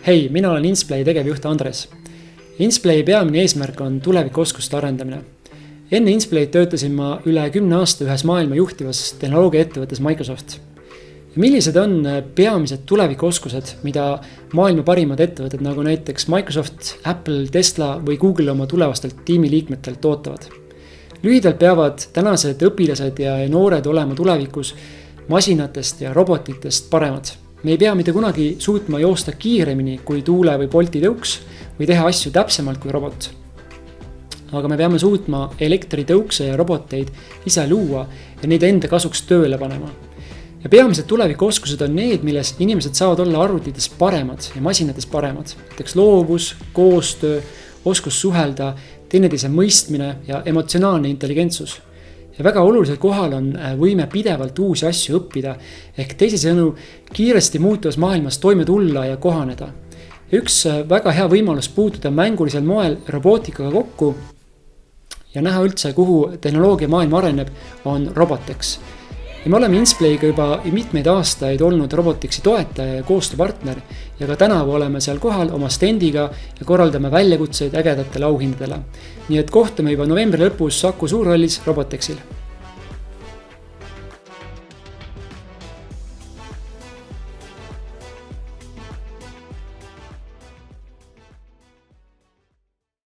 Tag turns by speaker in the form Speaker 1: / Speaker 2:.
Speaker 1: Hei, mina olen Insplay tegevjuht Andres. Insplay peamine eesmärk on tulevikuoskuste arendamine. Enne Insplayt töötasin ma üle 10 aasta ühes maailma juhtivas tehnoloogiaettevõttes Microsoft. Millised on peamised tulevikuoskused, mida maailma parimad ettevõtted nagu näiteks Microsoft, Apple, Tesla või Google oma tulevastelt tiimiliikmetelt ootavad? Lühidalt peavad tänased õpilased ja noored olema tulevikus masinatest ja robotitest paremad. Me ei pea mitte kunagi suutma joosta kiiremini kui Tuule või Bolti tõuks või teha asju täpsemalt kui robot. Aga me peame suutma elektritõukse ja roboteid ise luua ja neid enda kasuks tööle panema. Ja peamised tulevikuoskused on need, milles inimesed saavad olla arvutites paremad ja masinates paremad. Näiteks loovus, koostöö, oskus suhelda, teineteise mõistmine ja emotsionaalne intelligentsus. Ja väga olulisel kohal on võime pidevalt uusi asju õppida, ehk teisisõnu kiiresti muutuvas maailmas toime tulla ja kohaneda. Üks väga hea võimalus puutuda mängulisel moel robootikaga kokku ja näha üldse, kuhu tehnoloogia maailm areneb, on Robotex. Ja me oleme Insplayga juba mitmeid aastaid olnud Robotexi toetaja ja koostööpartner ja ka tänavu oleme seal kohal oma standiga ja korraldame väljakutseid ägedatele auhindadele. Nii et kohtume juba novembri lõpus Saku Suurhallis Robotexil.